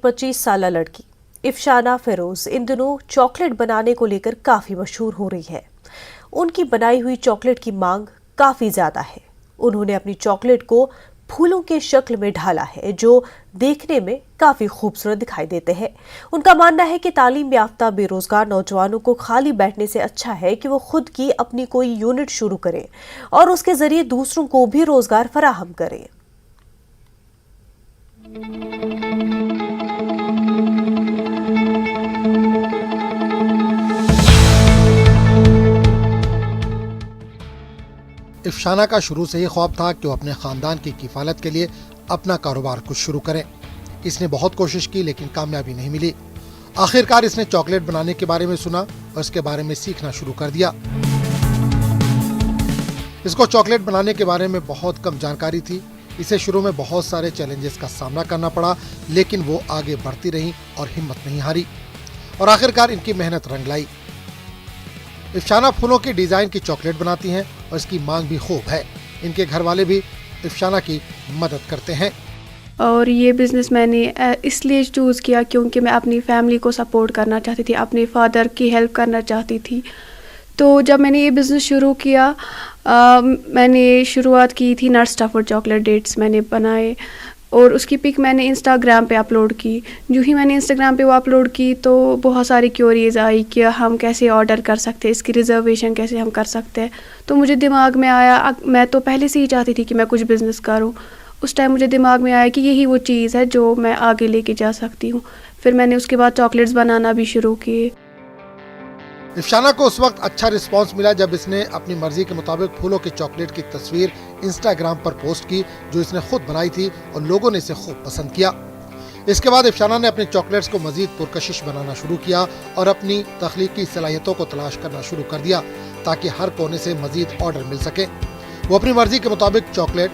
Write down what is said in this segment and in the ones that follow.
ایک 25 سالہ لڑکی افشانہ فیروز ان دنوں چاکلیٹ بنانے کو لے کر کافی مشہور ہو رہی ہے۔ ان کی بنائی ہوئی چاکلیٹ کی مانگ کافی زیادہ ہے۔ انہوں نے اپنی چاکلیٹ کو پھولوں کے شکل میں ڈھالا ہے جو دیکھنے میں کافی خوبصورت دکھائی دیتے ہیں۔ ان کا ماننا ہے کہ تعلیم یافتہ بے روزگار نوجوانوں کو خالی بیٹھنے سے اچھا ہے کہ وہ خود کی اپنی کوئی یونٹ شروع کریں اور اس کے ذریعے دوسروں کو بھی روزگار فراہم کریں۔ افشانہ کا شروع سے ہی خواب تھا کہ وہ اپنے خاندان کی کفالت کے لیے اپنا کاروبار کچھ شروع کریں۔ اس نے بہت کوشش کی لیکن کامیابی نہیں ملی۔ آخرکار اس نے چاکلیٹ بنانے کے بارے میں سنا اور اس کے بارے میں سیکھنا شروع کر دیا۔ اس کو چاکلیٹ بنانے کے بارے میں بہت کم جانکاری تھی۔ اسے شروع میں بہت سارے چیلنجز کا سامنا کرنا پڑا لیکن وہ آگے بڑھتی رہی اور ہمت نہیں ہاری اور آخرکار ان کی محنت رنگ لائی۔ افشانہ پھولوں کی ڈیزائن کی چاکلیٹ بناتی ہیں اور اس کی مانگ بھی خوب ہے۔ ان کے گھر والے بھی افشانہ کی مدد کرتے ہیں۔ اور یہ بزنس میں نے اس لیے چوز کیا کیونکہ میں اپنی فیملی کو سپورٹ کرنا چاہتی تھی، اپنے فادر کی ہیلپ کرنا چاہتی تھی۔ تو جب میں نے یہ بزنس شروع کیا میں نے شروعات کی تھی نٹ اسٹفڈ چاکلیٹ ڈیٹس میں نے بنائے اور اس کی پک میں نے انسٹاگرام پہ اپلوڈ کی۔ جو ہی میں نے انسٹاگرام پہ وہ اپلوڈ کی تو بہت ساری کیوریز آئی کہ ہم کیسے آرڈر کر سکتے ہیں، اس کی ریزرویشن کیسے ہم کر سکتے ہیں۔ تو مجھے دماغ میں آیا، میں تو پہلے سے ہی چاہتی تھی کہ میں کچھ بزنس کروں۔ اس ٹائم مجھے دماغ میں آیا کہ یہی وہ چیز ہے جو میں آگے لے کے جا سکتی ہوں۔ پھر میں نے اس کے بعد چاکلیٹس بنانا بھی شروع کیے۔ افشانہ کو اس وقت اچھا رسپانس ملا جب اس نے اپنی مرضی کے مطابق پھولوں کے چاکلیٹ کی تصویر انسٹاگرام پر پوسٹ کی جو اس نے خود بنائی تھی اور لوگوں نے اسے خوب پسند کیا۔ اس کے بعد افشانہ نے اپنے چاکلیٹس کو مزید پرکشش بنانا شروع کیا اور اپنی تخلیقی صلاحیتوں کو تلاش کرنا شروع کر دیا تاکہ ہر کونے سے مزید آرڈر مل سکے۔ وہ اپنی مرضی کے مطابق چاکلیٹ،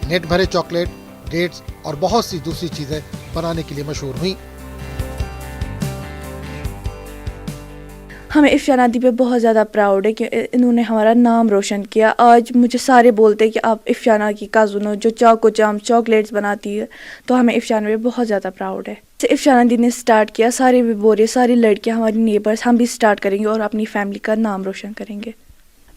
نیٹ بھرے چاکلیٹ، ڈیٹس اور بہت سی دوسری چیزیں بنانے کے لیے مشہور ہوئیں۔ ہمیں افشانہ دی پہ بہت زیادہ پراؤڈ ہے کہ انہوں نے ہمارا نام روشن کیا۔ آج مجھے سارے بولتے ہیں کہ آپ افشانہ کی کزن ہو جو چاکو چام چاکلیٹس بناتی ہے، تو ہمیں افشانہ پہ بہت زیادہ پراؤڈ ہے۔ افشانہ دی نے اسٹارٹ کیا، سارے بھی بول رہے، ساری لڑکیاں ہماری نیبرس، ہم بھی اسٹارٹ کریں گے اور اپنی فیملی کا نام روشن کریں گے۔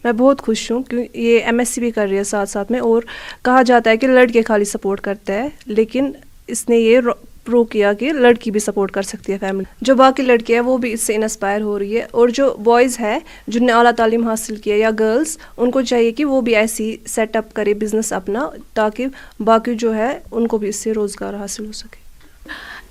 میں بہت خوش ہوں کہ یہ MSc بھی کر رہی ہے ساتھ ساتھ میں، اور کہا جاتا ہے کہ لڑکے خالی سپورٹ کرتے ہیں لیکن اس نے یہ پروو کیا کہ لڑکی بھی سپورٹ کر سکتی ہے فیملی۔ جو باقی لڑکے ہیں وہ بھی اس سے انسپائر ہو رہی ہے، اور جو بوائز ہے جن نے اعلیٰ تعلیم حاصل کی ہے یا گرلز، ان کو چاہیے کہ وہ بھی ایسی سیٹ اپ کرے بزنس اپنا تاکہ باقی جو ہے ان کو بھی اس سے روزگار حاصل ہو سکے۔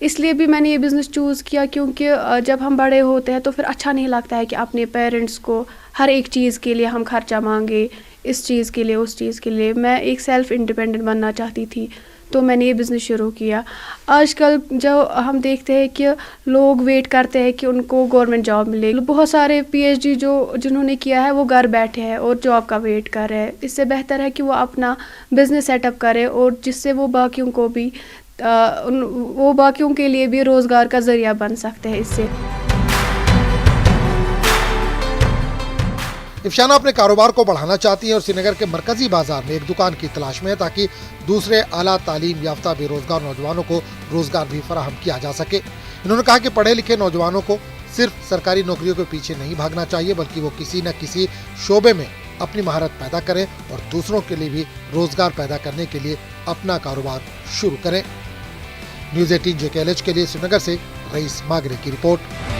اس لیے بھی میں نے یہ بزنس چوز کیا کیونکہ جب ہم بڑے ہوتے ہیں تو پھر اچھا نہیں لگتا ہے کہ اپنے پیرنٹس کو ہر ایک چیز کے لیے ہم خرچہ مانگے، اس چیز کے لیے اس چیز کے لیے۔ میں ایک سیلف انڈیپینڈنٹ بننا چاہتی تھی تو میں نے یہ بزنس شروع کیا۔ آج کل جو ہم دیکھتے ہیں کہ لوگ ویٹ کرتے ہیں کہ ان کو گورنمنٹ جاب ملے، بہت سارے PhD جنہوں نے کیا ہے وہ گھر بیٹھے ہیں اور جاب کا ویٹ کر رہے ہیں۔ اس سے بہتر ہے کہ وہ اپنا بزنس سیٹ اپ کرے اور جس سے وہ باقیوں کو بھی وہ باقیوں کے لیے بھی روزگار کا ذریعہ بن سکتے ہیں اس سے۔ افشانہ اپنے کاروبار کو بڑھانا چاہتی ہیں اور سری نگر کے مرکزی بازار میں ایک دکان کی تلاش میں ہے تاکہ دوسرے اعلیٰ تعلیم یافتہ بے روزگار نوجوانوں کو روزگار بھی فراہم کیا جا سکے۔ انہوں نے کہا کہ پڑھے لکھے نوجوانوں کو صرف سرکاری نوکریوں کے پیچھے نہیں بھاگنا چاہیے بلکہ وہ کسی نہ کسی شعبے میں اپنی مہارت پیدا کریں اور دوسروں کے لیے بھی روزگار پیدا کرنے کے لیے اپنا کاروبار شروع کریں۔ نیوز 18 JKLH کے لیے سری نگر سے رئیس ماگرے کی رپورٹ۔